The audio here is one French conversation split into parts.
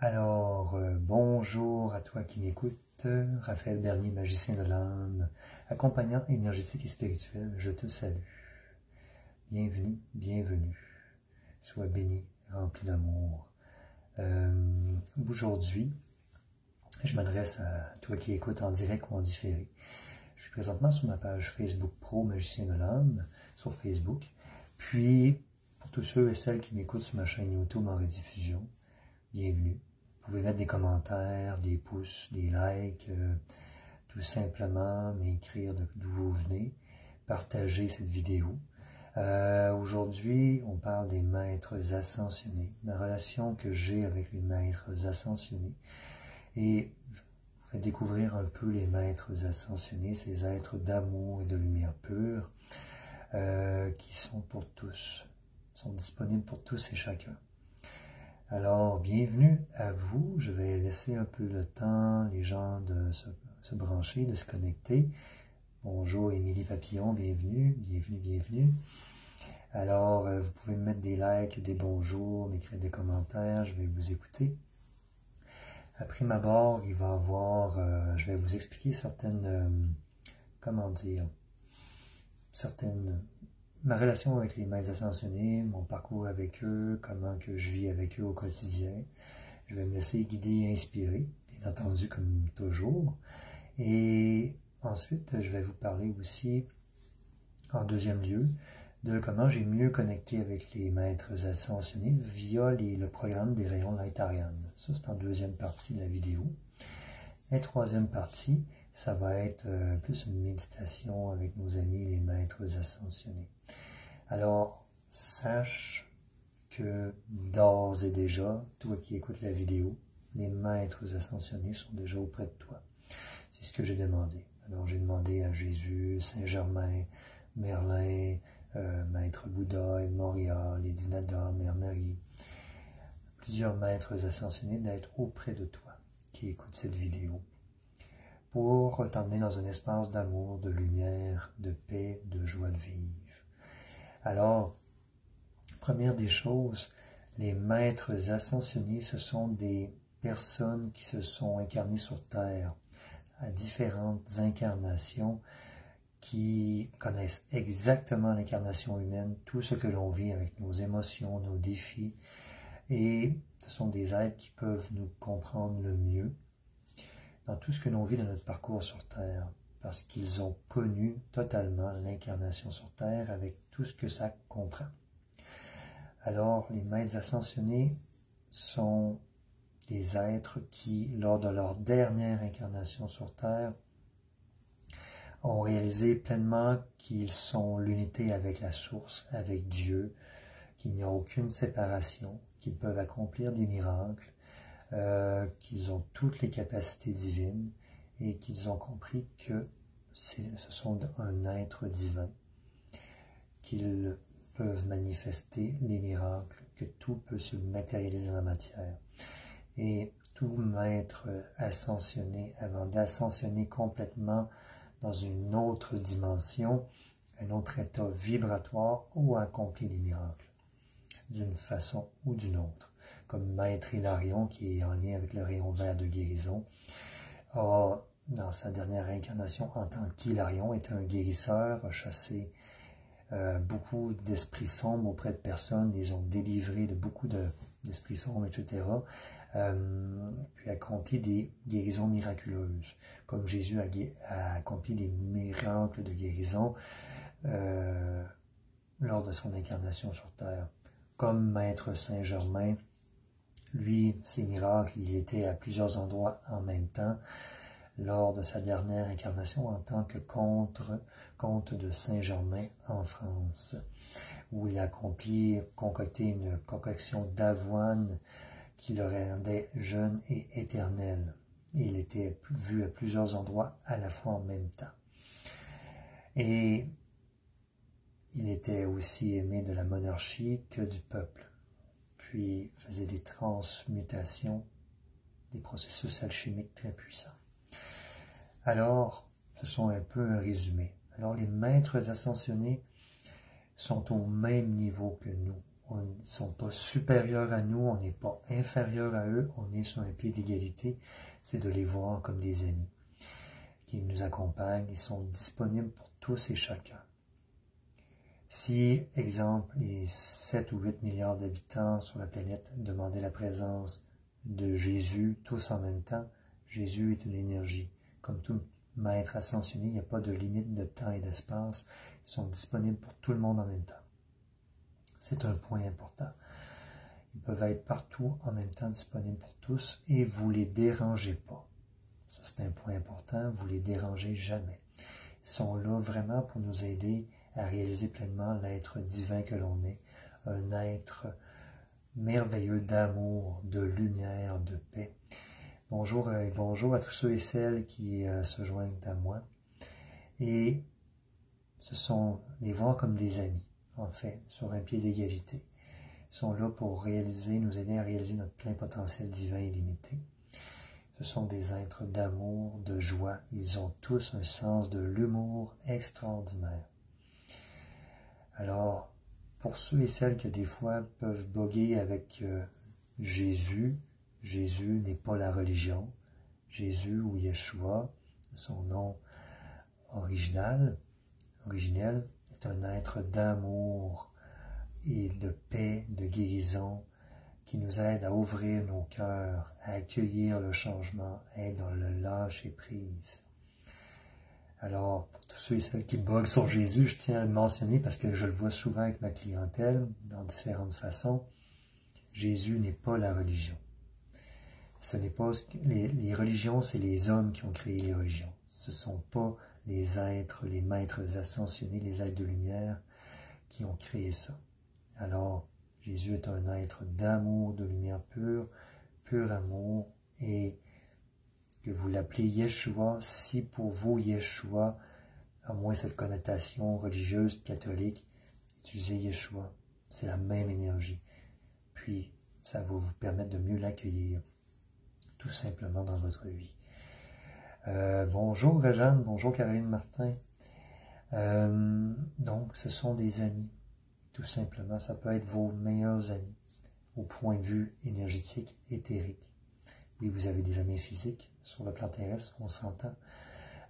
Bonjour à toi qui m'écoute, Raphaël Bernier, magicien de l'âme, accompagnant énergétique et spirituel, je te salue. Bienvenue, bienvenue. Sois béni, rempli d'amour. Aujourd'hui, je m'adresse à toi qui écoutes en direct ou en différé. Je suis présentement sur ma page Facebook Pro, magicien de l'âme, sur Facebook. Puis, pour tous ceux et celles qui m'écoutent sur ma chaîne YouTube en rediffusion, bienvenue. Vous pouvez mettre des commentaires, des pouces, des likes, tout simplement m'écrire d'où vous venez, partager cette vidéo. Aujourd'hui, on parle des maîtres ascensionnés, ma relation que j'ai avec les maîtres ascensionnés. Et je vous fais découvrir un peu les maîtres ascensionnés, ces êtres d'amour et de lumière pure, qui sont pour tous, sont disponibles pour tous et chacun. Alors, bienvenue à vous. Je vais laisser un peu le temps, les gens de se brancher, de se connecter. Bonjour Émilie Papillon, bienvenue, bienvenue, bienvenue. Alors, vous pouvez me mettre des likes, des bonjours, m'écrire des commentaires, je vais vous écouter. Après ma barre, il va y avoir, je vais vous expliquer certaines, ma relation avec les maîtres ascensionnés, mon parcours avec eux, comment que je vis avec eux au quotidien. Je vais me laisser guider et inspirer, bien entendu comme toujours. Et ensuite, je vais vous parler aussi, en deuxième lieu, de comment j'ai mieux connecté avec les maîtres ascensionnés via le programme des rayons Light Ariane. Ça, c'est en deuxième partie de la vidéo. Et troisième partie, ça va être plus une méditation avec nos amis, les maîtres ascensionnés. Alors, sache que d'ores et déjà, toi qui écoutes la vidéo, les maîtres ascensionnés sont déjà auprès de toi. C'est ce que j'ai demandé. Alors, j'ai demandé à Jésus, Saint-Germain, Merlin, Maître Bouddha, Ed Moria, Lady Nada, Mère Marie, plusieurs maîtres ascensionnés d'être auprès de toi qui écoute cette vidéo, pour t'emmener dans un espace d'amour, de lumière, de paix, de joie de vivre. Alors, première des choses, les maîtres ascensionnés, ce sont des personnes qui se sont incarnées sur Terre à différentes incarnations, qui connaissent exactement l'incarnation humaine, tout ce que l'on vit avec nos émotions, nos défis, et ce sont des êtres qui peuvent nous comprendre le mieux dans tout ce que l'on vit dans notre parcours sur Terre, parce qu'ils ont connu totalement l'incarnation sur Terre avec tout ce que ça comprend. Alors, les maîtres ascensionnés sont des êtres qui, lors de leur dernière incarnation sur Terre, ont réalisé pleinement qu'ils sont l'unité avec la source, avec Dieu, qu'il n'y a aucune séparation, qu'ils peuvent accomplir des miracles, qu'ils ont toutes les capacités divines et qu'ils ont compris que ce sont un être divin, qu'ils peuvent manifester les miracles, que tout peut se matérialiser dans la matière. Et tout maître ascensionné, avant d'ascensionner complètement dans une autre dimension, un autre état vibratoire, ou accomplir des miracles, d'une façon ou d'une autre. Comme Maître Hilarion, qui est en lien avec le rayon vert de guérison, a, dans sa dernière incarnation en tant qu'Hilarion, était un guérisseur, a chassé beaucoup d'esprits sombres auprès de personnes, les ont délivrés de beaucoup d'esprits sombres, etc., puis accompli des guérisons miraculeuses, comme Jésus a accompli des miracles de guérison lors de son incarnation sur Terre. Comme Maître Saint-Germain, lui, ses miracles, il était à plusieurs endroits en même temps, lors de sa dernière incarnation en tant que comte de Saint-Germain en France, où il a concocté une concoction d'avoine qui le rendait jeune et éternel. Il était vu à plusieurs endroits à la fois en même temps. Et il était aussi aimé de la monarchie que du peuple, puis faisait des transmutations, des processus alchimiques très puissants. Alors, ce sont un peu un résumé. Alors, les maîtres ascensionnés sont au même niveau que nous, On ne sont pas supérieurs à nous, on n'est pas inférieur à eux, on est sur un pied d'égalité. C'est de les voir comme des amis qui nous accompagnent, ils sont disponibles pour tous et chacun. Si, exemple, les 7 ou 8 milliards d'habitants sur la planète demandaient la présence de Jésus tous en même temps, Jésus est une énergie. Comme tout maître ascensionné, il n'y a pas de limite de temps et d'espace. Ils sont disponibles pour tout le monde en même temps. C'est un point important. Ils peuvent être partout en même temps disponibles pour tous et vous ne les dérangez pas. Ça, c'est un point important. Vous ne les dérangez jamais. Ils sont là vraiment pour nous aider à réaliser pleinement l'être divin que l'on est. Un être merveilleux d'amour, de lumière, de paix. Bonjour et bonjour à tous ceux et celles qui se joignent à moi. Et ce sont les voir comme des amis, en fait, sur un pied d'égalité. Ils sont là pour nous aider à réaliser notre plein potentiel divin illimité. Ce sont des êtres d'amour, de joie. Ils ont tous un sens de l'humour extraordinaire. Alors, pour ceux et celles qui des fois peuvent boguer avec Jésus, Jésus n'est pas la religion. Jésus ou Yeshua, son nom originel, est un être d'amour et de paix, de guérison, qui nous aide à ouvrir nos cœurs, à accueillir le changement, à être dans le lâcher-prise. Alors, pour tous ceux et celles qui boguent sur Jésus, je tiens à le mentionner parce que je le vois souvent avec ma clientèle, dans différentes façons. Jésus n'est pas la religion. Ce n'est pas les religions, c'est les hommes qui ont créé les religions. Ce ne sont pas les êtres, les maîtres ascensionnés, les êtres de lumière qui ont créé ça. Alors, Jésus est un être d'amour, de lumière pure, pur amour, et que vous l'appelez Yeshua, si pour vous Yeshua, à moins cette connotation religieuse, catholique, utilisez Yeshua, c'est la même énergie. Puis, ça va vous permettre de mieux l'accueillir, tout simplement dans votre vie. Bonjour Réjeanne, bonjour Caroline Martin. Donc, ce sont des amis, tout simplement. Ça peut être vos meilleurs amis, au point de vue énergétique, éthérique. Oui, vous avez des amis physiques sur le plan terrestre, on s'entend.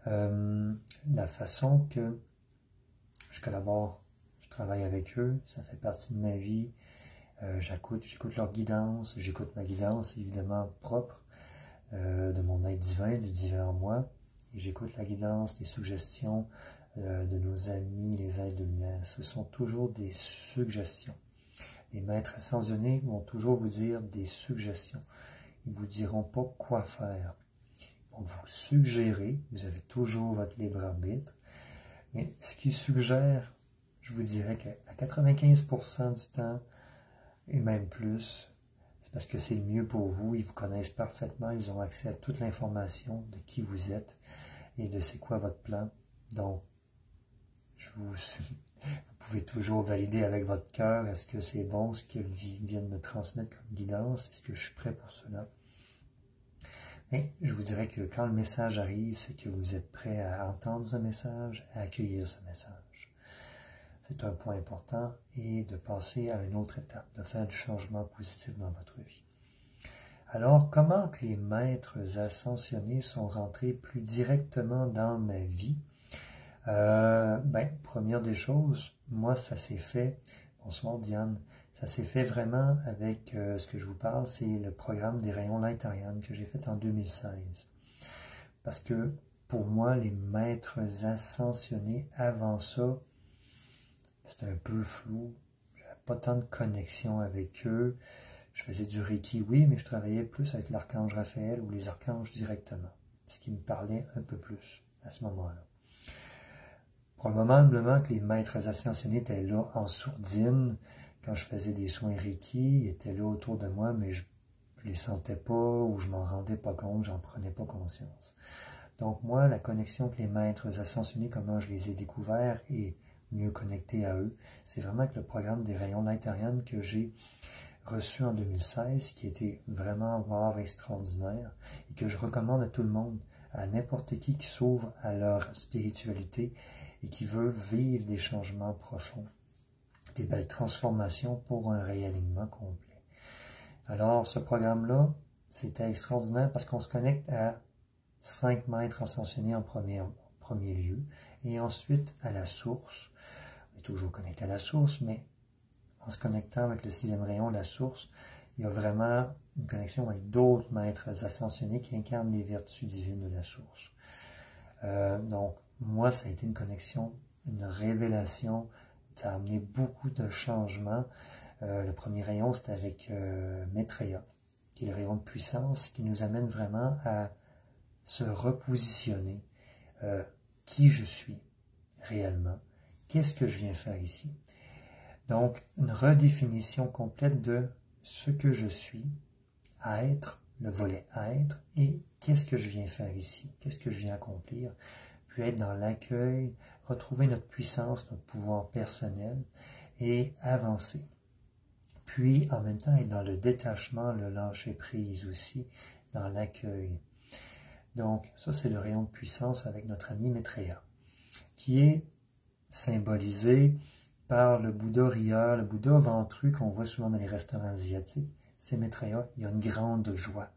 La façon que je collabore, je travaille avec eux, ça fait partie de ma vie. J'écoute leur guidance, j'écoute ma guidance évidemment propre de mon être divin, du divin en moi. Et j'écoute la guidance, les suggestions de nos amis, les êtres de lumière. Ce sont toujours des suggestions. Les maîtres ascensionnés vont toujours vous dire des suggestions. Ils ne vous diront pas quoi faire. Ils vont vous suggérer, vous avez toujours votre libre arbitre, mais ce qu'ils suggèrent, je vous dirais qu'à 95% du temps, et même plus, c'est parce que c'est le mieux pour vous, ils vous connaissent parfaitement, ils ont accès à toute l'information de qui vous êtes et de c'est quoi votre plan. Donc, vous pouvez toujours valider avec votre cœur, est-ce que c'est bon ce qu'ils viennent me transmettre comme guidance, est-ce que je suis prêt pour cela? Mais je vous dirais que quand le message arrive, c'est que vous êtes prêt à entendre ce message, à accueillir ce message. C'est un point important et de passer à une autre étape, de faire du changement positif dans votre vie. Alors, comment que les maîtres ascensionnés sont rentrés plus directement dans ma vie? Première des choses, moi ça s'est fait, bonsoir Diane, ça s'est fait vraiment avec ce que je vous parle, c'est le programme des rayons Light Ariane que j'ai fait en 2016. Parce que pour moi, les maîtres ascensionnés, avant ça, c'était un peu flou, j'avais pas tant de connexion avec eux. Je faisais du Reiki, oui, mais je travaillais plus avec l'archange Raphaël ou les archanges directement, ce qui me parlait un peu plus à ce moment-là. Probablement que les maîtres ascensionnés étaient là en sourdine quand je faisais des soins Reiki, ils étaient là autour de moi, mais je ne les sentais pas ou je m'en rendais pas compte, j'en prenais pas conscience. Donc moi, la connexion que les maîtres ascensionnés, comment je les ai découverts et mieux connectés à eux, c'est vraiment avec le programme des rayons Light Ariane que j'ai reçu en 2016, qui était vraiment rare, extraordinaire, et que je recommande à tout le monde, à n'importe qui s'ouvre à leur spiritualité et qui veut vivre des changements profonds, des belles transformations pour un réalignement complet. Alors, ce programme-là, c'était extraordinaire parce qu'on se connecte à 5 maîtres ascensionnés en premier lieu, et ensuite à la source. On est toujours connecté à la source, mais en se connectant avec le 6e rayon, la source, il y a vraiment une connexion avec d'autres maîtres ascensionnés qui incarnent les vertus divines de la source. Donc, moi, ça a été une connexion, une révélation. Ça a amené beaucoup de changements. Le premier rayon, c'était avec Maitreya, qui est le rayon de puissance, qui nous amène vraiment à se repositionner. Qui je suis réellement? Qu'est-ce que je viens faire ici? Donc, une redéfinition complète de ce que je suis, être, le volet être, et qu'est-ce que je viens faire ici? Qu'est-ce que je viens accomplir? Puis être dans l'accueil, retrouver notre puissance, notre pouvoir personnel et avancer. Puis, en même temps, être dans le détachement, le lâcher-prise aussi, dans l'accueil. Donc, ça, c'est le rayon de puissance avec notre ami Maitreya, qui est symbolisé par le Bouddha rieur, le Bouddha ventru qu'on voit souvent dans les restaurants asiatiques. C'est Maitreya, il y a une grande joie.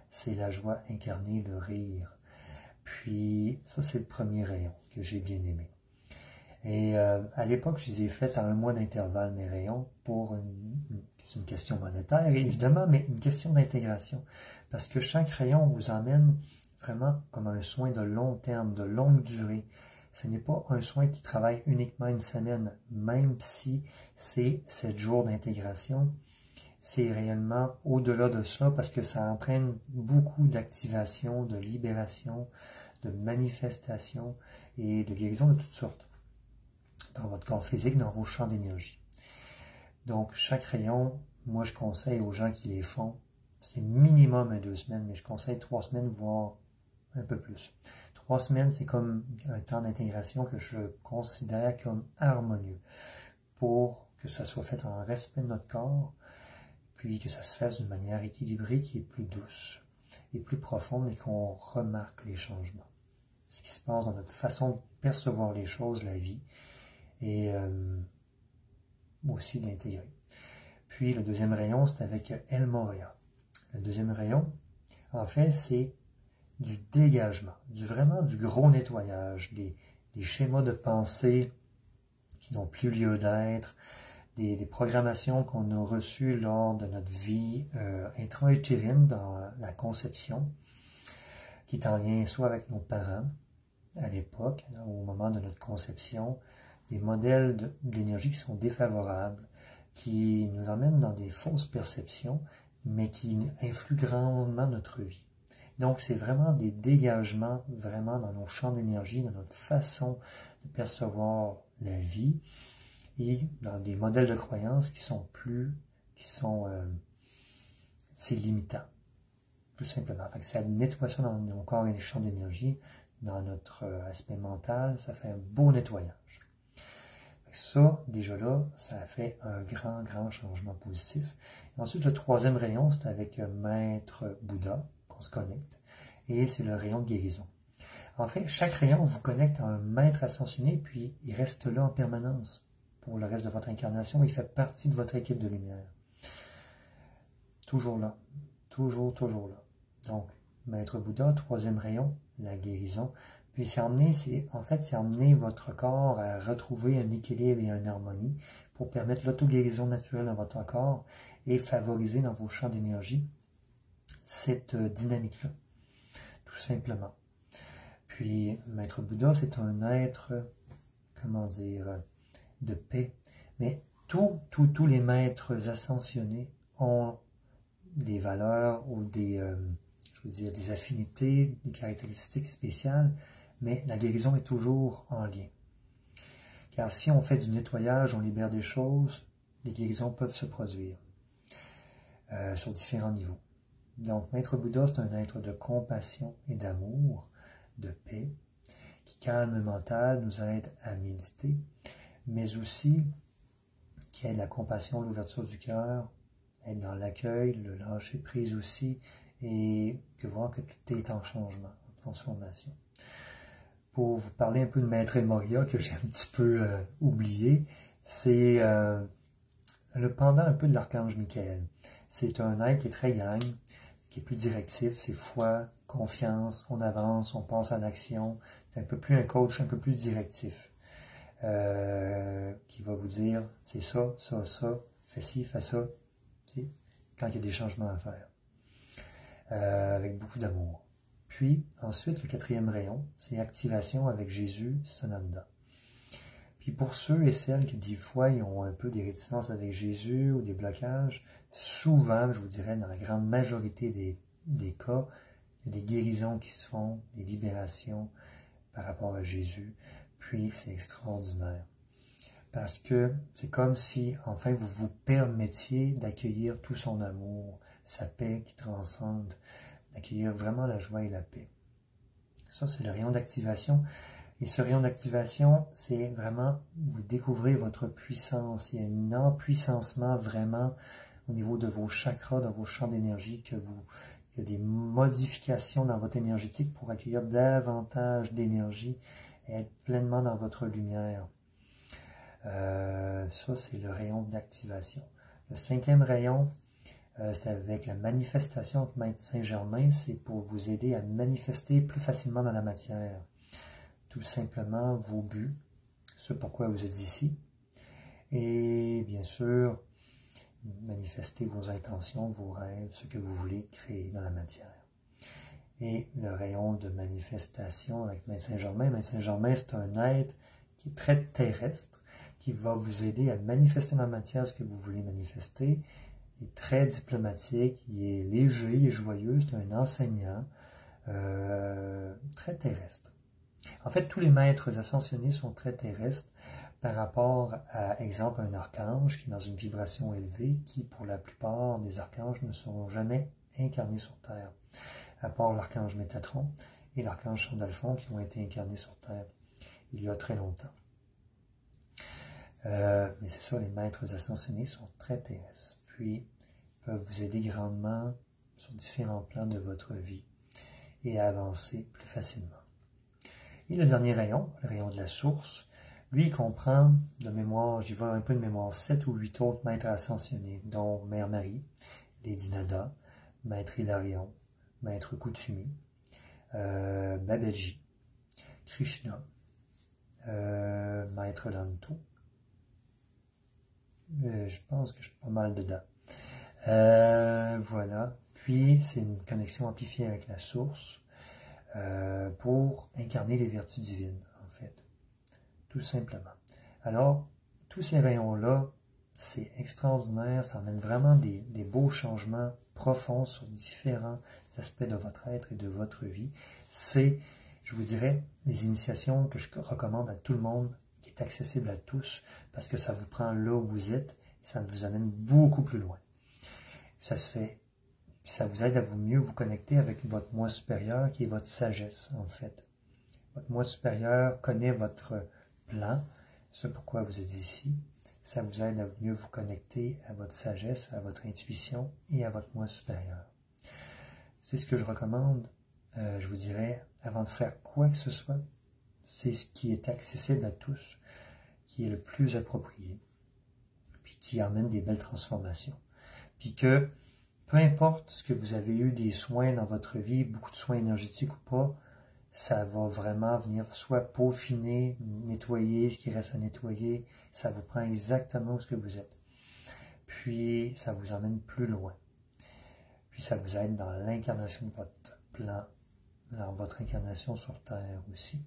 C'est la joie incarnée, le rire. Puis, ça, c'est le premier rayon que j'ai bien aimé. Et à l'époque, je les ai fait à 1 mois d'intervalle, mes rayons, pour une question monétaire, évidemment, mais une question d'intégration. Parce que chaque rayon vous emmène vraiment comme un soin de long terme, de longue durée. Ce n'est pas un soin qui travaille uniquement une semaine, même si c'est 7 jours d'intégration. C'est réellement au-delà de ça parce que ça entraîne beaucoup d'activation, de libération, de manifestation et de guérison de toutes sortes dans votre corps physique, dans vos champs d'énergie. Donc, chaque rayon, moi je conseille aux gens qui les font, c'est minimum 2 semaines, mais je conseille 3 semaines, voire un peu plus. 3 semaines, c'est comme un temps d'intégration que je considère comme harmonieux pour que ça soit fait en respect de notre corps, puis que ça se fasse d'une manière équilibrée qui est plus douce et plus profonde et qu'on remarque les changements. Ce qui se passe dans notre façon de percevoir les choses, la vie, et aussi d'intégrer. Puis le deuxième rayon, c'est avec El Moria. Le deuxième rayon, en fait, c'est du dégagement, vraiment du gros nettoyage, des schémas de pensée qui n'ont plus lieu d'être, des programmations qu'on a reçues lors de notre vie intra-utérine dans la conception, qui est en lien soit avec nos parents à l'époque, au moment de notre conception, des modèles d'énergie qui sont défavorables, qui nous emmènent dans des fausses perceptions, mais qui influent grandement notre vie. Donc, c'est vraiment des dégagements, vraiment dans nos champs d'énergie, dans notre façon de percevoir la vie, et dans des modèles de croyances c'est limitant, tout simplement. Fait que ça nettoie ça dans nos corps et les champs d'énergie, dans notre aspect mental, ça fait un beau nettoyage. Ça, déjà là, ça a fait un grand changement positif. Et ensuite, le troisième rayon, c'est avec Maître Bouddha qu'on se connecte. Et c'est le rayon de guérison. En fait, chaque rayon vous connecte à un maître ascensionné, puis il reste là en permanence pour le reste de votre incarnation. Il fait partie de votre équipe de lumière. Toujours là. Toujours là. Donc, Maître Bouddha, troisième rayon, la guérison. Puis c'est emmener votre corps à retrouver un équilibre et une harmonie pour permettre l'auto-guérison naturelle dans votre corps et favoriser dans vos champs d'énergie cette dynamique-là, tout simplement. Puis, Maître Bouddha, c'est un être, de paix. Mais tous les maîtres ascensionnés ont des valeurs ou des affinités, des caractéristiques spéciales, mais la guérison est toujours en lien. Car si on fait du nettoyage, on libère des choses, les guérisons peuvent se produire sur différents niveaux. Donc, Maître Bouddha, c'est un être de compassion et d'amour, de paix, qui calme le mental, nous aide à méditer, mais aussi qui aide la compassion, l'ouverture du cœur, être dans l'accueil, le lâcher prise aussi, et que voir que tout est en changement, en transformation. Pour vous parler un peu de Maître Moria, que j'ai un petit peu oublié, C'est le pendant un peu de l'archange Michael. C'est un être qui est très yang, qui est plus directif, c'est foi, confiance, on avance, on passe à l'action. C'est un peu plus un coach, un peu plus directif, qui va vous dire, c'est ça, ça, ça, fais ci, fais ça, quand il y a des changements à faire, avec beaucoup d'amour. Puis, ensuite, le quatrième rayon, c'est activation avec Jésus, Sananda. Puis pour ceux et celles qui, des fois, ils ont un peu des réticences avec Jésus ou des blocages, souvent, je vous dirais, dans la grande majorité des cas, il y a des guérisons qui se font, des libérations par rapport à Jésus. Puis, c'est extraordinaire. Parce que c'est comme si, enfin, vous vous permettiez d'accueillir tout son amour, sa paix qui transcende, d'accueillir vraiment la joie et la paix. Ça, c'est le rayon d'activation. Et ce rayon d'activation, c'est vraiment, vous découvrez votre puissance. Il y a un empuissancement vraiment au niveau de vos chakras, de vos champs d'énergie, il y a des modifications dans votre énergétique pour accueillir davantage d'énergie et être pleinement dans votre lumière. Ça, c'est le rayon d'activation. Le cinquième rayon, c'est avec la manifestation avec Maître Saint-Germain, c'est pour vous aider à manifester plus facilement dans la matière. Tout simplement vos buts, ce pourquoi vous êtes ici, et bien sûr, manifester vos intentions, vos rêves, ce que vous voulez créer dans la matière. Et le rayon de manifestation avec Maître Saint-Germain, Maître Saint-Germain, c'est un être qui est très terrestre, qui va vous aider à manifester dans la matière ce que vous voulez manifester. Il est très diplomatique, il est léger et joyeux, c'est un enseignant très terrestre. En fait, tous les maîtres ascensionnés sont très terrestres par rapport à, exemple, un archange qui est dans une vibration élevée, qui, pour la plupart des archanges, ne seront jamais incarnés sur Terre, à part l'archange Métatron et l'archange Sandalphon qui ont été incarnés sur Terre il y a très longtemps. Mais c'est ça, les maîtres ascensionnés sont très terrestres, puis peuvent vous aider grandement sur différents plans de votre vie et à avancer plus facilement. Et le dernier rayon, le rayon de la source, lui, il comprend de mémoire, j'y vais un peu de mémoire, 7 ou 8 autres maîtres ascensionnés, dont Mère Marie, Lady Nada, Maître Hilarion, Maître Kuthumi, Babaji, Krishna, Maître Lanto. Je pense que je suis pas mal dedans. Voilà. Puis, c'est une connexion amplifiée avec la source pour incarner les vertus divines, en fait. Tout simplement. Alors, tous ces rayons-là, c'est extraordinaire. Ça amène vraiment des beaux changements profonds sur différents aspects de votre être et de votre vie. C'est, je vous dirais, les initiations que je recommande à tout le monde, qui est accessible à tous, parce que ça vous prend là où vous êtes, et ça vous amène beaucoup plus loin. Ça se fait, ça vous aide à vous mieux vous connecter avec votre moi supérieur, qui est votre sagesse, en fait. Votre moi supérieur connaît votre plan, ce pourquoi vous êtes ici. Ça vous aide à mieux vous connecter à votre sagesse, à votre intuition et à votre moi supérieur. C'est ce que je recommande, je vous dirais, avant de faire quoi que ce soit. C'est ce qui est accessible à tous, qui est le plus approprié, puis qui amène des belles transformations. Puis que, peu importe ce que vous avez eu des soins dans votre vie, beaucoup de soins énergétiques ou pas, ça va vraiment venir soit peaufiner, nettoyer ce qui reste à nettoyer. Ça vous prend exactement où ce que vous êtes. Puis, ça vous emmène plus loin. Puis, ça vous aide dans l'incarnation de votre plan, dans votre incarnation sur Terre aussi.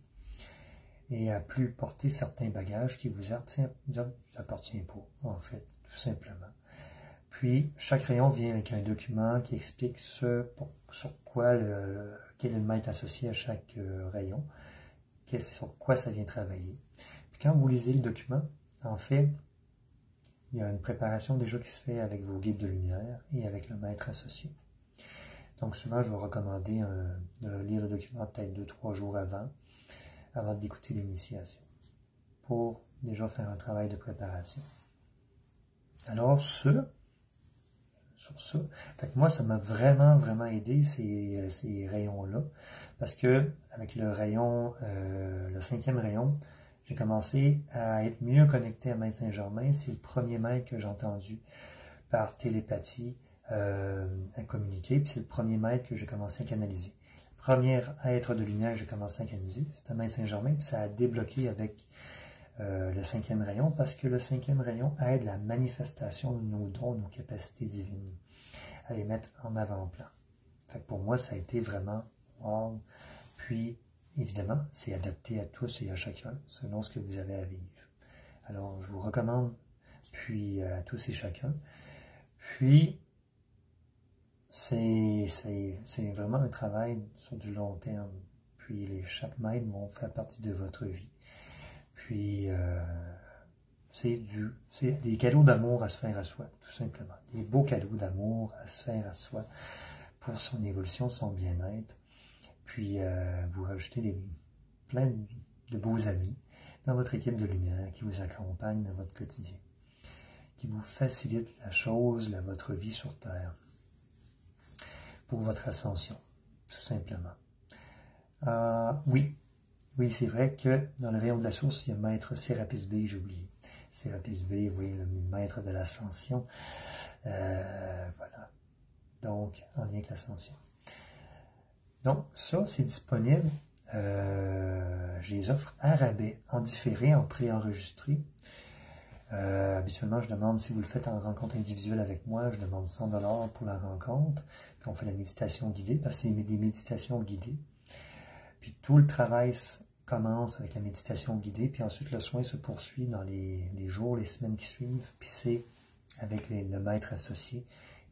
Et à plus porter certains bagages qui vous appartiennent pas, en fait, tout simplement. Puis, chaque rayon vient avec un document qui explique sur quoi quel est le maître associé à chaque rayon, sur quoi ça vient travailler. Puis quand vous lisez le document, en fait, il y a une préparation déjà qui se fait avec vos guides de lumière et avec le maître associé. Donc souvent, je vais recommander de lire le document peut-être 2-3 jours avant d'écouter l'initiation, pour déjà faire un travail de préparation. Alors, sur ça. Fait que moi, ça m'a vraiment, vraiment aidé, ces rayons-là, parce que avec le rayon, le 5e rayon, j'ai commencé à être mieux connecté à Maître Saint-Germain. C'est le premier maître que j'ai entendu par télépathie à communiquer, puis c'est le premier maître que j'ai commencé à canaliser. Le premier être de lumière que j'ai commencé à canaliser, c'était Maître Saint-Germain, puis ça a débloqué avec le 5e rayon, parce que le 5e rayon aide la manifestation de nos dons, nos capacités divines, à les mettre en avant-plan. Fait que pour moi, ça a été vraiment wow. Puis, évidemment, c'est adapté à tous et à chacun, selon ce que vous avez à vivre. Alors, je vous recommande, puis à tous et chacun. Puis, c'est vraiment un travail sur du long terme. Puis, chaque maître vont faire partie de votre vie. Puis, c'est des cadeaux d'amour à se faire à soi, tout simplement. Des beaux cadeaux d'amour à se faire à soi pour son évolution, son bien-être. Puis, vous rajoutez plein de beaux amis dans votre équipe de lumière qui vous accompagnent dans votre quotidien, qui vous facilitent la chose, votre vie sur Terre, pour votre ascension, tout simplement. Oui, c'est vrai que dans le rayon de la source, il y a Maître Sérapis B, j'ai oublié. Sérapis B, oui, le maître de l'ascension. Voilà. Donc, en lien avec l'ascension. Donc, ça, c'est disponible. Je les offre à rabais, en différé, en préenregistré. Habituellement, je demande, si vous le faites en rencontre individuelle avec moi, je demande 100 $ pour la rencontre. Puis on fait la méditation guidée, parce que c'est des méditations guidées. Puis tout le travail commence avec la méditation guidée, puis ensuite le soin se poursuit dans les jours, les semaines qui suivent, puis c'est avec le maître associé,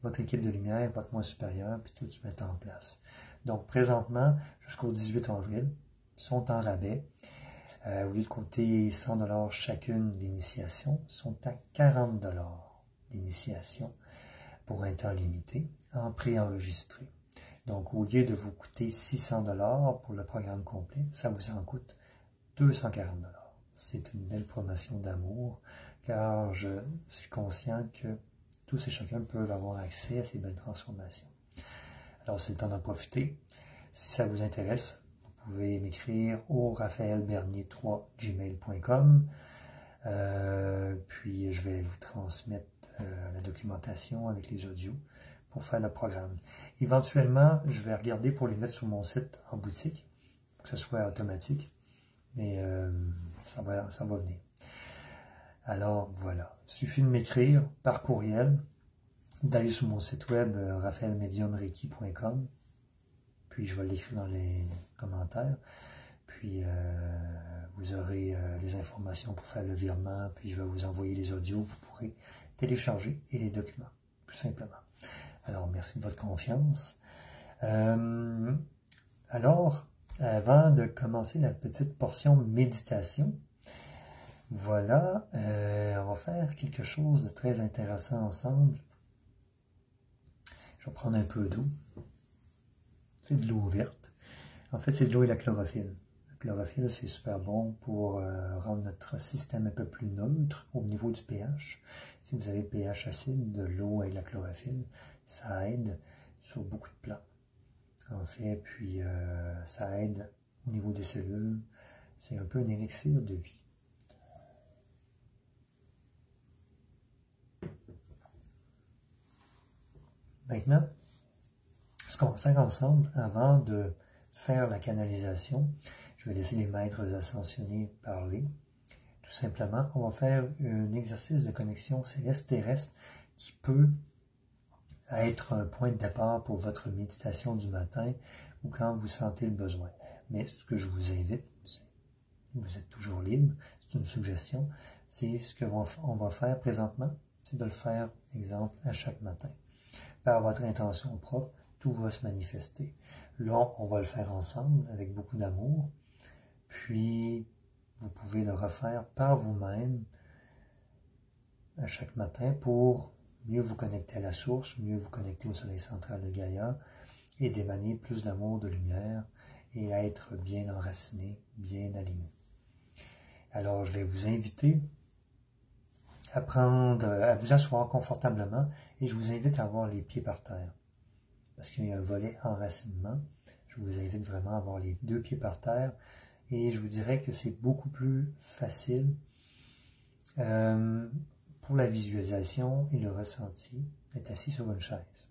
votre équipe de lumière, votre moi supérieur, puis tout se met en place. Donc présentement, jusqu'au 18 avril, ils sont en rabais. Au lieu de coûter 100 $ chacune d'initiation, sont à 40 $ d'initiation pour un temps limité, en préenregistré. Donc, au lieu de vous coûter 600 $ pour le programme complet, ça vous en coûte 240 $. C'est une belle promotion d'amour, car je suis conscient que tous et chacun peuvent avoir accès à ces belles transformations. Alors, c'est le temps d'en profiter. Si ça vous intéresse, vous pouvez m'écrire au raphaelbernier3@gmail.com. Puis, je vais vous transmettre la documentation avec les audios pour faire le programme. Éventuellement, je vais regarder pour les mettre sur mon site en boutique, pour que ce soit automatique, mais ça va venir. Alors, voilà. Il suffit de m'écrire par courriel, d'aller sur mon site web raphaelmediumreiki.com, puis je vais l'écrire dans les commentaires, puis vous aurez les informations pour faire le virement, puis je vais vous envoyer les audios, vous pourrez télécharger et les documents, tout simplement. Alors, merci de votre confiance. Alors, avant de commencer la petite portion méditation, voilà, on va faire quelque chose de très intéressant ensemble. Je vais prendre un peu d'eau. C'est de l'eau verte. En fait, c'est de l'eau et la chlorophylle. La chlorophylle, c'est super bon pour rendre notre système un peu plus neutre au niveau du pH. Si vous avez le pH acide, de l'eau et de la chlorophylle, ça aide sur beaucoup de plans. En fait, puis ça aide au niveau des cellules. C'est un peu un élixir de vie. Maintenant, ce qu'on va faire ensemble, avant de faire la canalisation, je vais laisser les maîtres ascensionnés parler. Tout simplement, on va faire un exercice de connexion céleste terrestre qui peut être un point de départ pour votre méditation du matin ou quand vous sentez le besoin. Mais ce que je vous invite, vous êtes toujours libre, c'est une suggestion, c'est ce qu'on va faire présentement, c'est de le faire, exemple, à chaque matin. Par votre intention propre, tout va se manifester. Là, on va le faire ensemble avec beaucoup d'amour, puis vous pouvez le refaire par vous-même à chaque matin pour mieux vous connecter à la source, mieux vous connecter au soleil central de Gaïa et d'émaner plus d'amour, de lumière et à être bien enraciné, bien aligné. Alors, je vais vous inviter à vous asseoir confortablement et je vous invite à avoir les pieds par terre. Parce qu'il y a un volet enracinement. Je vous invite vraiment à avoir les 2 pieds par terre Et je vous dirais que c'est beaucoup plus facile pour la visualisation et le ressenti d'être assis sur une chaise.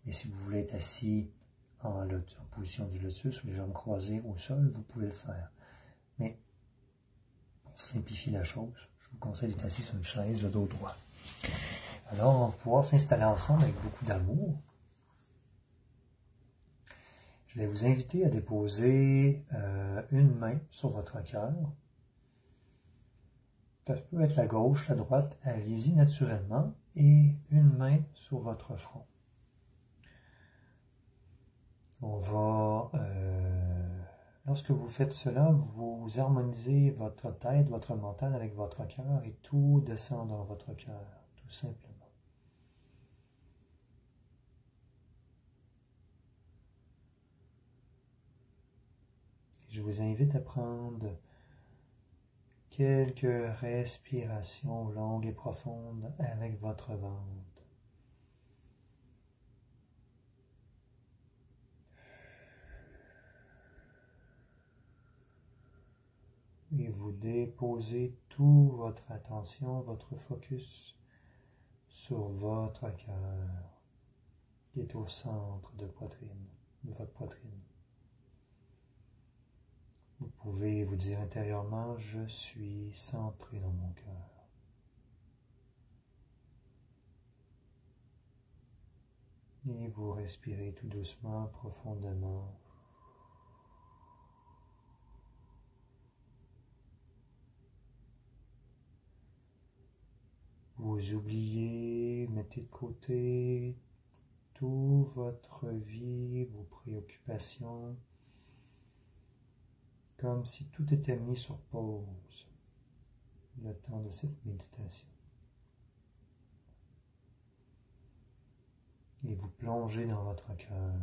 Mais si vous voulez être assis en position du lotus ou les jambes croisées au sol, vous pouvez le faire. Mais pour simplifier la chose, je vous conseille d'être assis sur une chaise, le dos droit. Alors, on va pouvoir s'installer ensemble avec beaucoup d'amour. Je vais vous inviter à déposer une main sur votre cœur. Ça peut être la gauche, la droite, allez-y naturellement, et une main sur votre front. On va, lorsque vous faites cela, vous harmonisez votre tête, votre mental avec votre cœur et tout descend dans votre cœur, tout simplement. Je vous invite à prendre quelques respirations longues et profondes avec votre ventre. Et vous déposez toute votre attention, votre focus sur votre cœur qui est au centre de votre poitrine. Vous pouvez vous dire intérieurement, je suis centré dans mon cœur. Et vous respirez tout doucement, profondément. Vous oubliez, mettez de côté toute votre vie, vos préoccupations, comme si tout était mis sur pause, le temps de cette méditation. Et vous plongez dans votre cœur.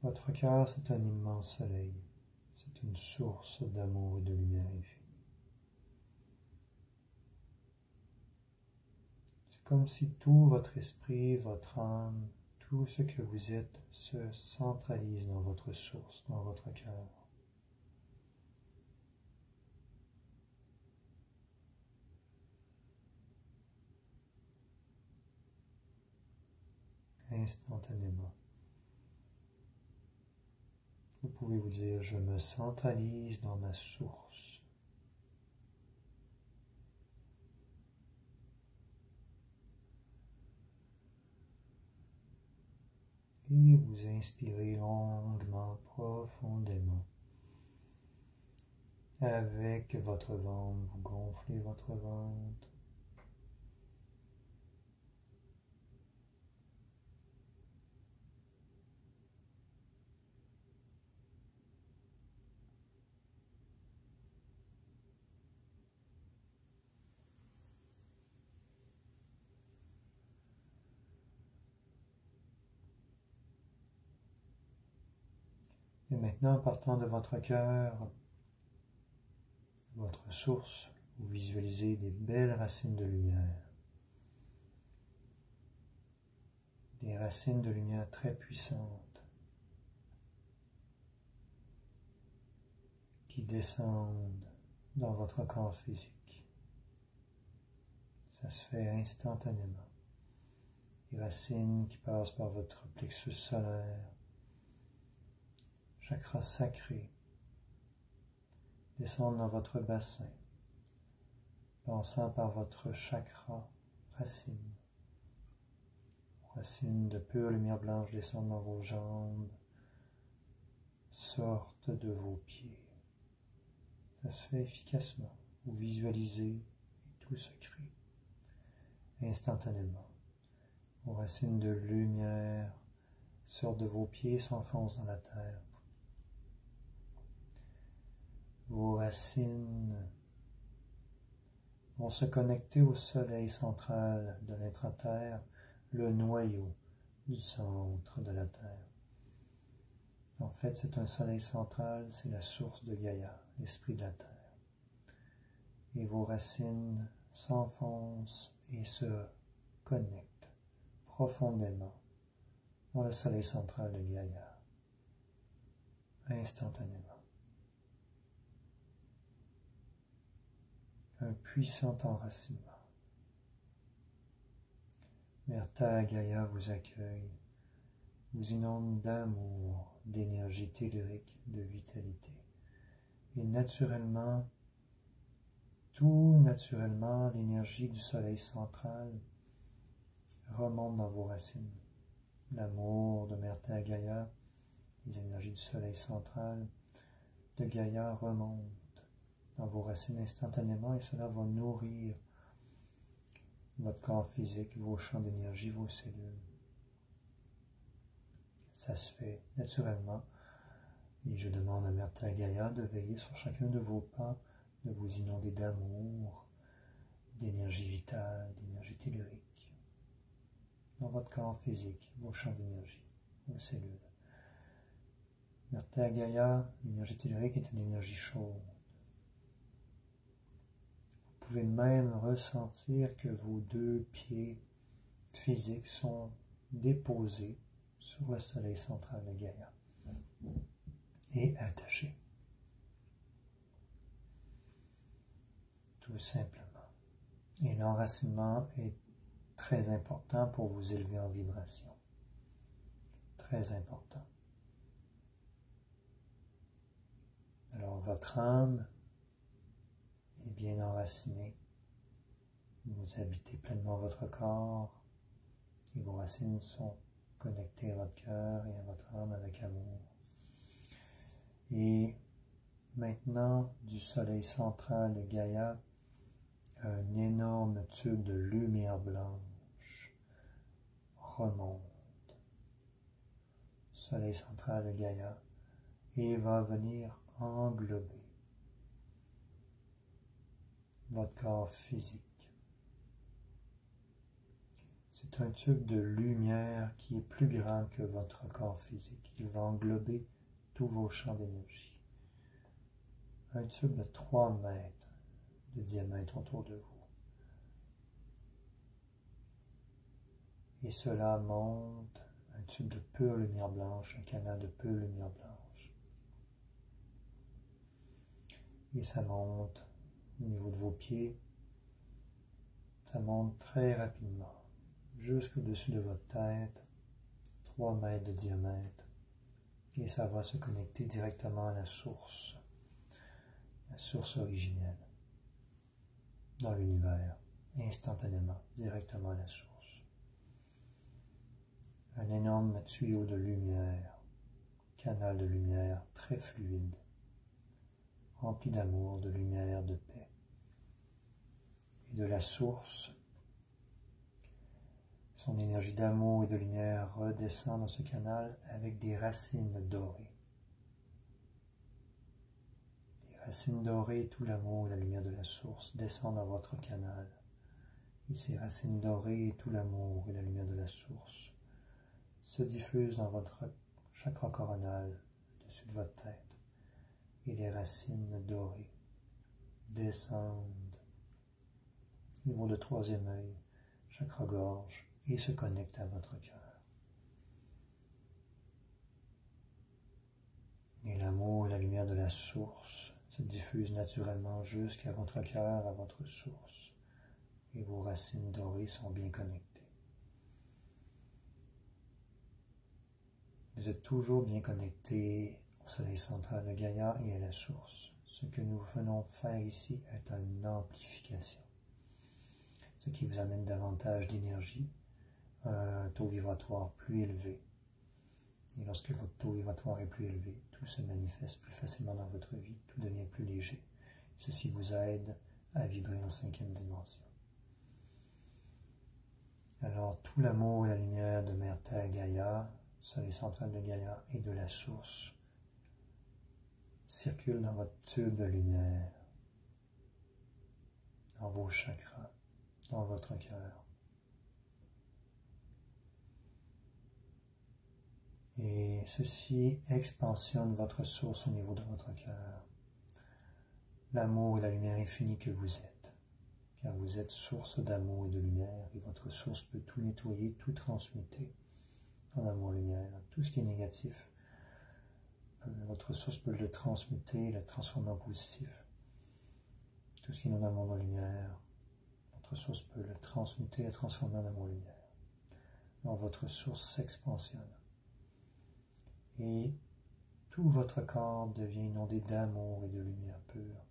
Votre cœur, c'est un immense soleil. C'est une source d'amour et de lumière infinie. C'est comme si tout votre esprit, votre âme, tout ce que vous êtes se centralise dans votre source, dans votre cœur. Instantanément. Vous pouvez vous dire, je me centralise dans ma source. Et vous inspirez longuement, profondément. Avec votre ventre, vous gonflez votre ventre. Et maintenant, partant de votre cœur, votre source, vous visualisez des belles racines de lumière. Des racines de lumière très puissantes qui descendent dans votre corps physique. Ça se fait instantanément. Des racines qui passent par votre plexus solaire, chakra sacré, descendent dans votre bassin, passant par votre chakra racine. Racines de pure lumière blanche descendent dans vos jambes, sortent de vos pieds. Ça se fait efficacement. Vous visualisez et tout se crée instantanément. Vos racines de lumière sortent de vos pieds, s'enfoncent dans la terre. Vos racines vont se connecter au soleil central de l'intra-terre, le noyau du centre de la Terre. En fait, c'est un soleil central, c'est la source de Gaïa, l'esprit de la Terre. Et vos racines s'enfoncent et se connectent profondément dans le soleil central de Gaïa, instantanément. Un puissant enracinement. Mère Terre Gaïa vous accueille, vous inonde d'amour, d'énergie tellurique, de vitalité. Et naturellement, tout naturellement, l'énergie du soleil central remonte dans vos racines. L'amour de Mère Terre Gaïa, les énergies du soleil central de Gaïa remontent dans vos racines instantanément et cela va nourrir votre corps physique, vos champs d'énergie, vos cellules. Ça se fait naturellement et je demande à Mère Terre Gaïa de veiller sur chacun de vos pas, de vous inonder d'amour, d'énergie vitale, d'énergie tellurique dans votre corps physique, vos champs d'énergie, vos cellules. Mère Terre Gaïa, l'énergie tellurique est une énergie chaude. Vous pouvez même ressentir que vos 2 pieds physiques sont déposés sur le soleil central de Gaïa et attachés. Tout simplement. Et l'enracinement est très important pour vous élever en vibration. Très important. Alors, votre âme est bien enracinée. Vous habitez pleinement votre corps et vos racines sont connectées à votre cœur et à votre âme avec amour. Et maintenant, du soleil central de Gaïa, un énorme tube de lumière blanche remonte. Soleil central de Gaïa et va venir englober votre corps physique. C'est un tube de lumière qui est plus grand que votre corps physique. Il va englober tous vos champs d'énergie. Un tube de 3 mètres de diamètre autour de vous. Et cela monte, un tube de pure lumière blanche, un canal de pure lumière blanche. Et ça monte au niveau de vos pieds. Ça monte très rapidement, jusqu'au-dessus de votre tête, 3 mètres de diamètre. Et ça va se connecter directement à la source originelle, dans l'univers, instantanément, directement à la source. Un énorme tuyau de lumière, canal de lumière très fluide, rempli d'amour, de lumière, de paix. Et de la source, son énergie d'amour et de lumière redescend dans ce canal avec des racines dorées. Les racines dorées, tout l'amour et la lumière de la source descendent dans votre canal. Et ces racines dorées et tout l'amour et la lumière de la source se diffusent dans votre chakra coronal, au-dessus de votre tête. Et les racines dorées descendent au niveau de 3e œil, chakra-gorge, et se connectent à votre cœur. Et l'amour et la lumière de la source se diffusent naturellement jusqu'à votre cœur, à votre source. Et vos racines dorées sont bien connectées. Vous êtes toujours bien connecté au soleil central de Gaïa et à la source. Ce que nous venons faire ici est une amplification. Ce qui vous amène davantage d'énergie, un taux vibratoire plus élevé. Et lorsque votre taux vibratoire est plus élevé, tout se manifeste plus facilement dans votre vie, tout devient plus léger. Ceci vous aide à vibrer en 5e dimension. Alors, tout l'amour et la lumière de Mère Terre Gaïa, soleil central de Gaïa et de la source, circulent dans votre tube de lumière, dans vos chakras, dans votre cœur. Et ceci expansionne votre source au niveau de votre cœur. L'amour et la lumière infinie que vous êtes, car vous êtes source d'amour et de lumière, et votre source peut tout nettoyer, tout transmuter, en amour-lumière. Tout ce qui est négatif, votre source peut le transmuter, le transformer en positif. Tout ce qui est non amour, non lumière, votre source peut le transmuter, le transformer en amour-lumière. Alors votre source s'expansionne. Et tout votre corps devient inondé d'amour et de lumière pure.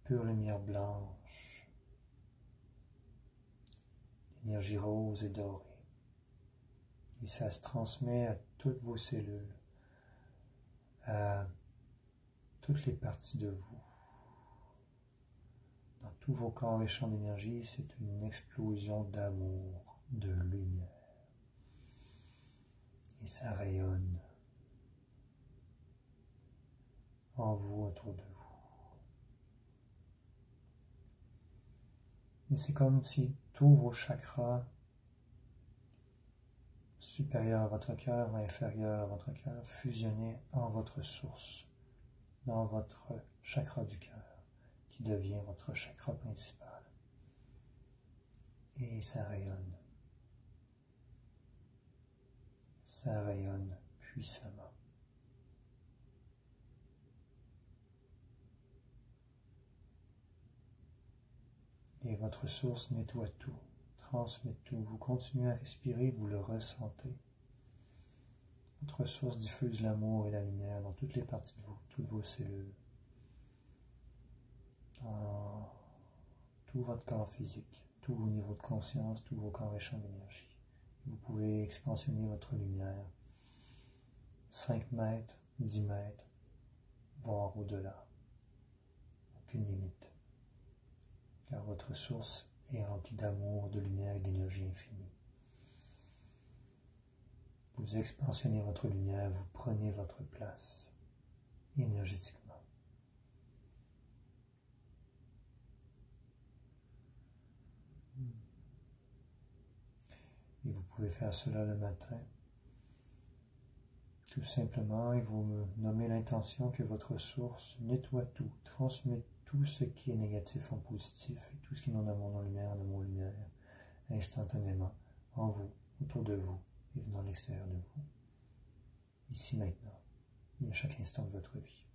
Pure lumière blanche, d'énergie rose et dorée. Et ça se transmet à toutes vos cellules, à toutes les parties de vous. Dans tous vos corps et champs d'énergie, c'est une explosion d'amour, de lumière. Et ça rayonne en vous, autour de vous. Et c'est comme si tous vos chakras supérieurs à votre cœur, inférieurs à votre cœur, fusionnaient en votre source, dans votre chakra du cœur, qui devient votre chakra principal. Et ça rayonne. Ça rayonne puissamment. Et votre source nettoie tout, transmet tout. Vous continuez à respirer, vous le ressentez. Votre source diffuse l'amour et la lumière dans toutes les parties de vous, toutes vos cellules, dans tout votre corps physique, tous vos niveaux de conscience, tous vos corps et champs d'énergie. Vous pouvez expansionner votre lumière 5 mètres, 10 mètres, voire au-delà. Aucune limite. Car votre source est remplie d'amour, de lumière et d'énergie infinie. Vous expansionnez votre lumière, vous prenez votre place énergétiquement. Et vous pouvez faire cela le matin, tout simplement, et vous me nommez l'intention que votre source nettoie tout, transmet tout ce qui est négatif en positif, et tout ce qui est non amour, non lumière, en amour, lumière, instantanément, en vous, autour de vous, et venant de l'extérieur de vous, ici maintenant, et à chaque instant de votre vie.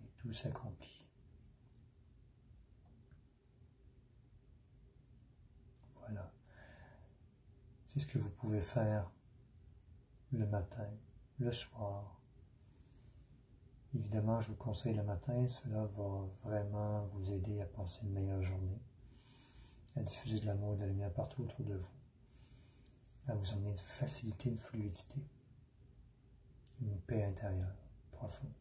Et tout s'accomplit. Voilà. C'est ce que vous pouvez faire le matin, le soir. Évidemment, je vous conseille le matin, cela va vraiment vous aider à passer une meilleure journée, à diffuser de l'amour et de la lumière partout autour de vous, à vous emmener une facilité, une fluidité, une paix intérieure profonde.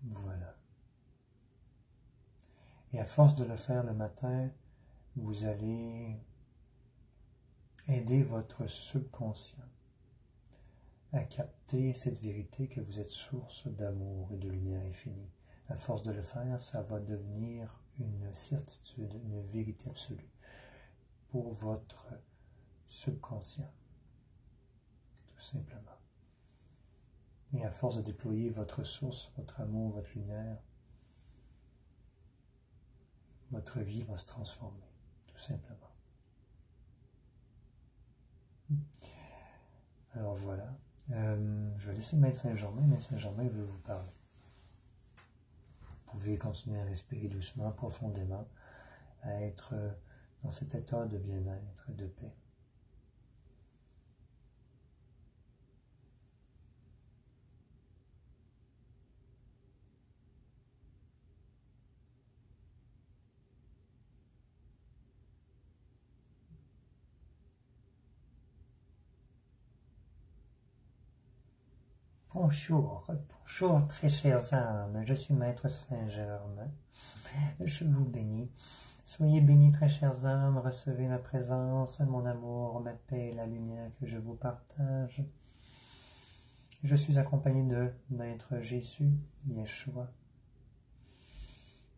Voilà. Et à force de le faire le matin, vous allez aider votre subconscient à capter cette vérité que vous êtes source d'amour et de lumière infinie. À force de le faire, ça va devenir une certitude, une vérité absolue pour votre subconscient, tout simplement. Et à force de déployer votre source, votre amour, votre lumière, votre vie va se transformer, tout simplement. Alors voilà. Je vais laisser Maître Saint-Germain. Maître Saint-Germain veut vous parler. Vous pouvez continuer à respirer doucement, profondément, à être dans cet état de bien-être, de paix. Bonjour, bonjour très chers âmes, je suis Maître Saint-Germain, je vous bénis. Soyez bénis très chers âmes, recevez ma présence, mon amour, ma paix et la lumière que je vous partage. Je suis accompagné de Maître Jésus, Yeshua,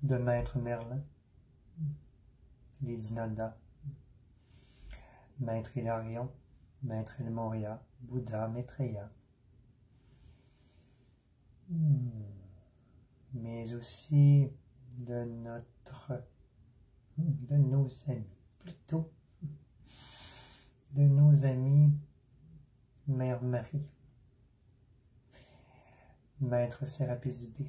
de Maître Merlin, Lady Nada, Maître Hilarion, Maître El Moria, Bouddha, Maitreya, mais aussi de nos amis, plutôt de nos amis Mère Marie, Maître Sérapis B,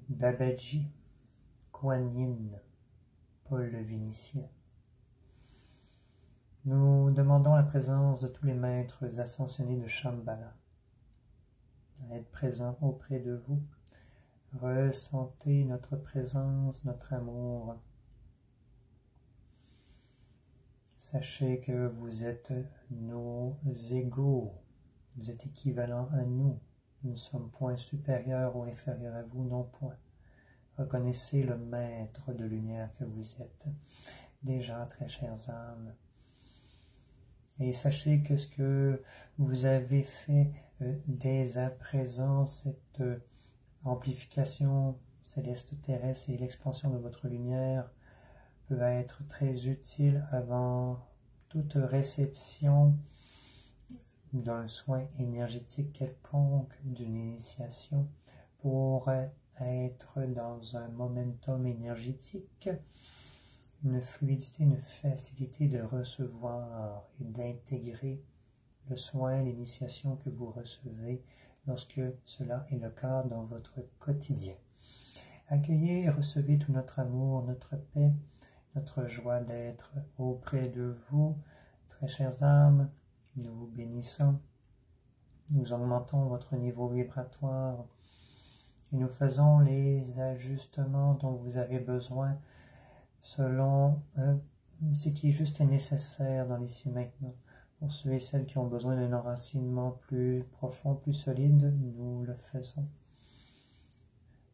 Babaji, Kuan Yin, Paul le Vénitien. Nous demandons la présence de tous les maîtres ascensionnés de Shambhala à être présents auprès de vous. Ressentez notre présence, notre amour. Sachez que vous êtes nos égaux, vous êtes équivalents à nous. Nous ne sommes point supérieurs ou inférieurs à vous, non point. Reconnaissez le maître de lumière que vous êtes, déjà très chères âmes. Et sachez que ce que vous avez fait dès à présent, cette amplification céleste terrestre et l'expansion de votre lumière peut être très utile avant toute réception d'un soin énergétique quelconque, d'une initiation, pour être dans un momentum énergétique, une fluidité, une facilité de recevoir et d'intégrer le soin, l'initiation que vous recevez lorsque cela est le cas dans votre quotidien. Accueillez et recevez tout notre amour, notre paix, notre joie d'être auprès de vous, très chères âmes. Nous vous bénissons, nous augmentons votre niveau vibratoire et nous faisons les ajustements dont vous avez besoin selon ce qui est juste et nécessaire dans l'ici maintenant. Pour ceux et celles qui ont besoin d'un enracinement plus profond, plus solide, nous le faisons.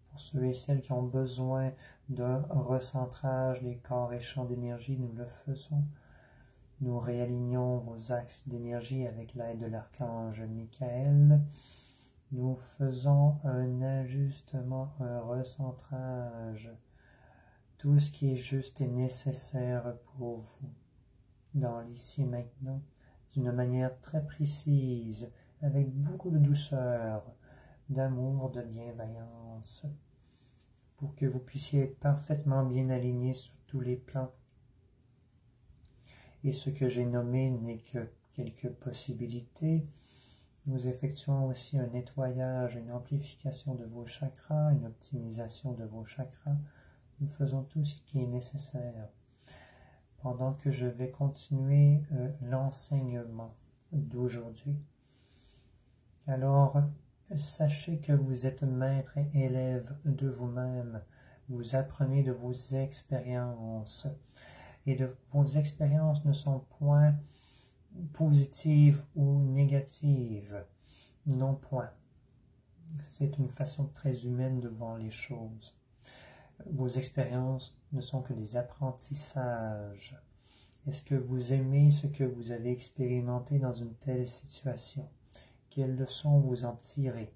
Pour ceux et celles qui ont besoin d'un recentrage des corps et champs d'énergie, nous le faisons. Nous réalignons vos axes d'énergie avec l'aide de l'archange Michael. Nous faisons un ajustement, un recentrage, tout ce qui est juste et nécessaire pour vous, dans l'ici maintenant, d'une manière très précise, avec beaucoup de douceur, d'amour, de bienveillance, pour que vous puissiez être parfaitement bien alignés sur tous les plans. Et ce que j'ai nommé n'est que quelques possibilités. Nous effectuons aussi un nettoyage, une amplification de vos chakras, une optimisation de vos chakras. Nous faisons tout ce qui est nécessaire. Pendant que je vais continuer l'enseignement d'aujourd'hui. Alors, sachez que vous êtes maître et élève de vous-même. Vous apprenez de vos expériences. Et vos expériences ne sont point positives ou négatives. Non point. C'est une façon très humaine de voir les choses. Vos expériences ne sont que des apprentissages. Est-ce que vous aimez ce que vous avez expérimenté dans une telle situation? Quelles leçons vous en tirez?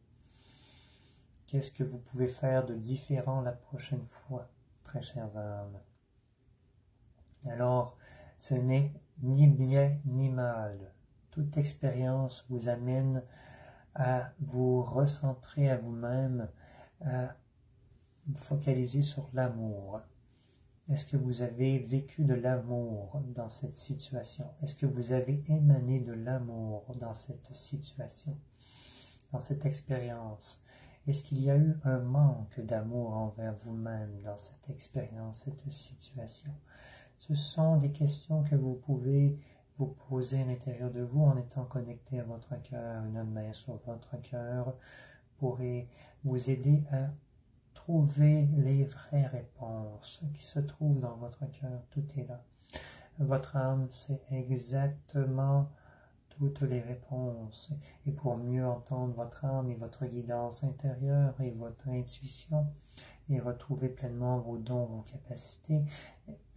Qu'est-ce que vous pouvez faire de différent la prochaine fois, très chères âmes? Alors, ce n'est ni bien ni mal. Toute expérience vous amène à vous recentrer à vous-même, à focaliser sur l'amour. Est-ce que vous avez vécu de l'amour dans cette situation? Est-ce que vous avez émané de l'amour dans cette situation, dans cette expérience? Est-ce qu'il y a eu un manque d'amour envers vous-même dans cette expérience, cette situation? Ce sont des questions que vous pouvez vous poser à l'intérieur de vous en étant connecté à votre cœur. Une main sur votre cœur pourrait vous aider à trouver les vraies réponses qui se trouvent dans votre cœur. Tout est là. Votre âme sait exactement toutes les réponses. Et pour mieux entendre votre âme et votre guidance intérieure et votre intuition, et retrouver pleinement vos dons, vos capacités,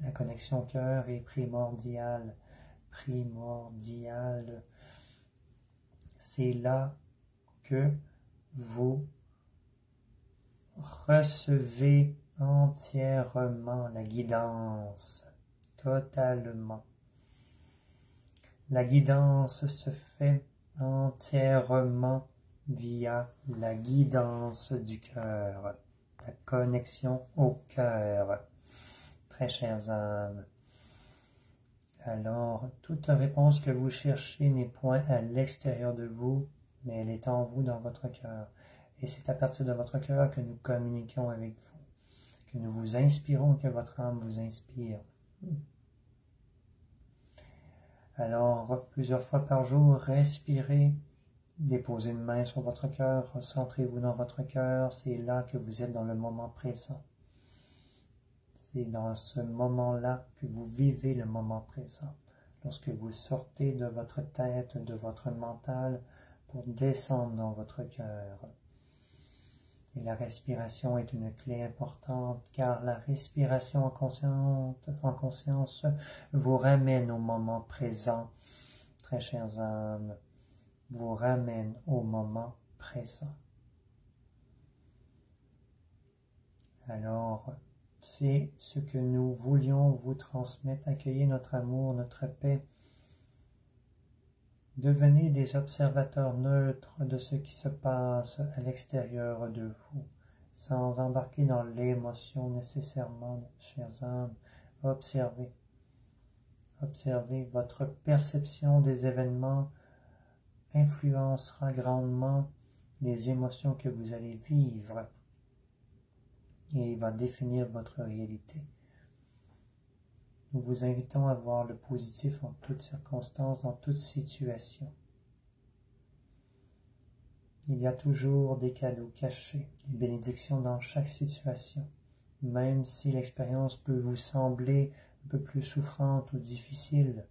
la connexion cœur est primordiale. Primordiale. C'est là que vous recevez entièrement la guidance, totalement. La guidance se fait entièrement via la guidance du cœur, la connexion au cœur. Très chères âmes, alors toute réponse que vous cherchez n'est point à l'extérieur de vous, mais elle est en vous, dans votre cœur. Et c'est à partir de votre cœur que nous communiquons avec vous, que nous vous inspirons, que votre âme vous inspire. Alors, plusieurs fois par jour, respirez, déposez une main sur votre cœur, recentrez-vous dans votre cœur, c'est là que vous êtes dans le moment présent. C'est dans ce moment-là que vous vivez le moment présent. Lorsque vous sortez de votre tête, de votre mental, pour descendre dans votre cœur. Et la respiration est une clé importante, car la respiration en conscience vous ramène au moment présent. Très chères âmes, vous ramène au moment présent. Alors, c'est ce que nous voulions vous transmettre. Accueillez notre amour, notre paix. Devenez des observateurs neutres de ce qui se passe à l'extérieur de vous, sans embarquer dans l'émotion nécessairement, chers âmes. Observez. Observez. Votre perception des événements influencera grandement les émotions que vous allez vivre et va définir votre réalité. Nous vous invitons à voir le positif en toutes circonstances, en toute situation. Il y a toujours des cadeaux cachés, des bénédictions dans chaque situation, même si l'expérience peut vous sembler un peu plus souffrante ou difficile.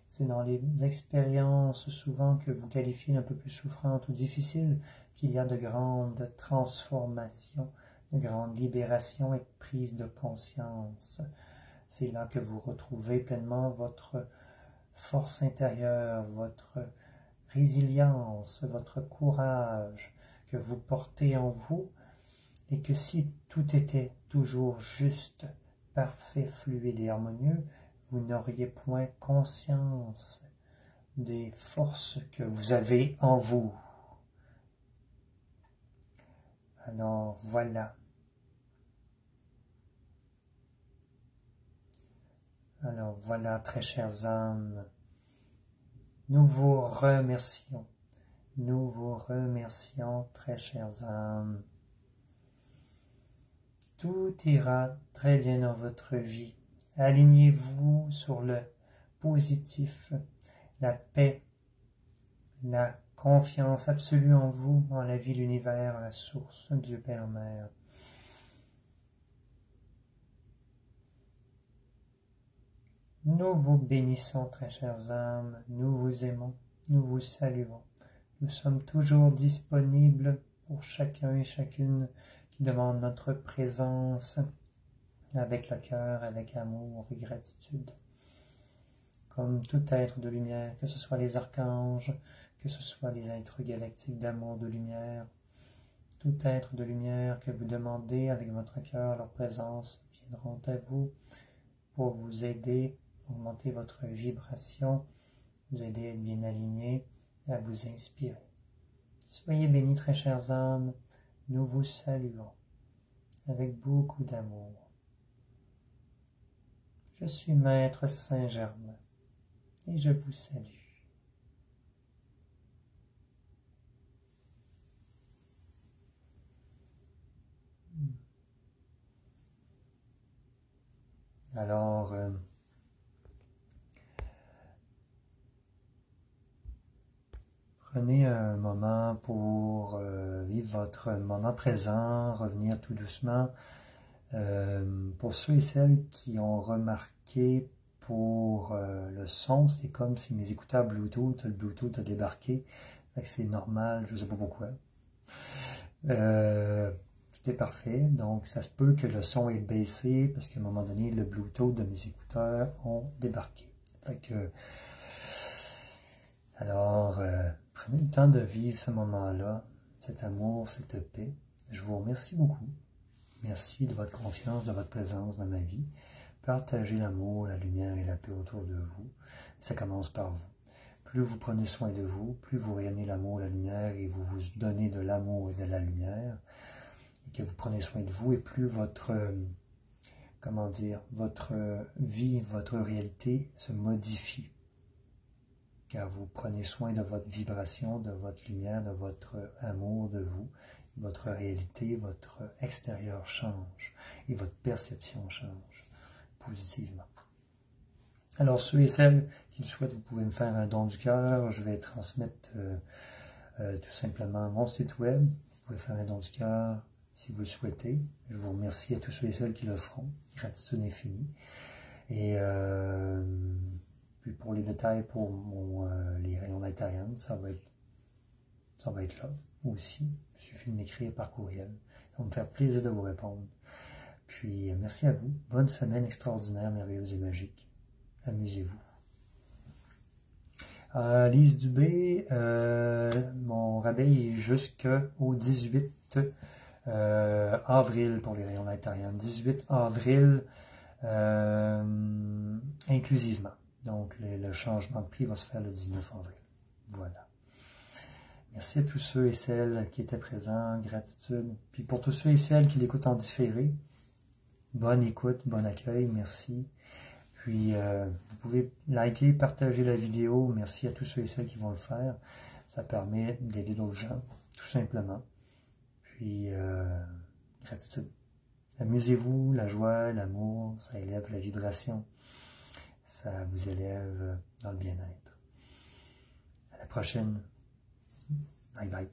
C'est dans les expériences souvent que vous qualifiez un peu plus souffrantes ou difficiles qu'il y a de grandes transformations, de grandes libérations et prise de conscience. C'est là que vous retrouvez pleinement votre force intérieure, votre résilience, votre courage que vous portez en vous, et que si tout était toujours juste, parfait, fluide et harmonieux, vous n'auriez point conscience des forces que vous avez en vous. Alors voilà. Alors voilà, très chères âmes, nous vous remercions, très chères âmes. Tout ira très bien dans votre vie. Alignez-vous sur le positif, la paix, la confiance absolue en vous, en la vie, l'univers, la source, Dieu Père, Mère. Nous vous bénissons, très chères âmes, nous vous aimons, nous vous saluons. Nous sommes toujours disponibles pour chacun et chacune qui demande notre présence avec le cœur, avec amour et gratitude. Comme tout être de lumière, que ce soit les archanges, que ce soit les êtres galactiques d'amour, de lumière, tout être de lumière que vous demandez avec votre cœur, leur présence viendront à vous pour vous aider, augmenter votre vibration, vous aider à être bien aligné, à vous inspirer. Soyez bénis, très chères âmes, nous vous saluons avec beaucoup d'amour. Je suis Maître Saint-Germain et je vous salue. Alors, prenez un moment pour vivre votre moment présent, revenir tout doucement. Pour ceux et celles qui ont remarqué pour le son, c'est comme si mes écouteurs Bluetooth, le Bluetooth a débarqué. C'est normal, je ne sais pas pourquoi. Tout est parfait, donc ça se peut que le son ait baissé parce qu'à un moment donné, le Bluetooth de mes écouteurs ont débarqué. Alors, prenez le temps de vivre ce moment-là, cet amour, cette paix. Je vous remercie beaucoup. Merci de votre confiance, de votre présence dans ma vie. Partagez l'amour, la lumière et la paix autour de vous. Ça commence par vous. plus vous prenez soin de vous, plus vous rayonnez l'amour, la lumière, et vous vous donnez de l'amour et de la lumière, et que vous prenez soin de vous, et plus votre, comment dire, votre vie, votre réalité se modifie. Car vous prenez soin de votre vibration, de votre lumière, de votre amour de vous, votre réalité, votre extérieur change, et votre perception change positivement. Alors, ceux et celles qui le souhaitent, vous pouvez me faire un don du cœur. Je vais transmettre tout simplement mon site web. Vous pouvez faire un don du cœur si vous le souhaitez. Je vous remercie à tous ceux et celles qui le feront. Gratitude infinie. Et puis pour les détails pour les rayons d'Altarian, ça va être là aussi. Il suffit de m'écrire par courriel. Ça va me faire plaisir de vous répondre. Puis merci à vous. Bonne semaine extraordinaire, merveilleuse et magique. Amusez-vous. Lise Dubé, mon rabais est jusqu'au 18 avril pour les rayons d'Altarian. 18 avril inclusivement. Donc le changement de prix va se faire le 19 avril. Voilà. Merci à tous ceux et celles qui étaient présents. Gratitude. Puis pour tous ceux et celles qui l'écoutent en différé, bonne écoute, bon accueil. Merci. Puis, vous pouvez liker, partager la vidéo. Merci à tous ceux et celles qui vont le faire. Ça permet d'aider d'autres gens, tout simplement. Puis, gratitude. Amusez-vous, la joie, l'amour, ça élève la vibration. Ça vous élève dans le bien-être. À la prochaine. Bye bye.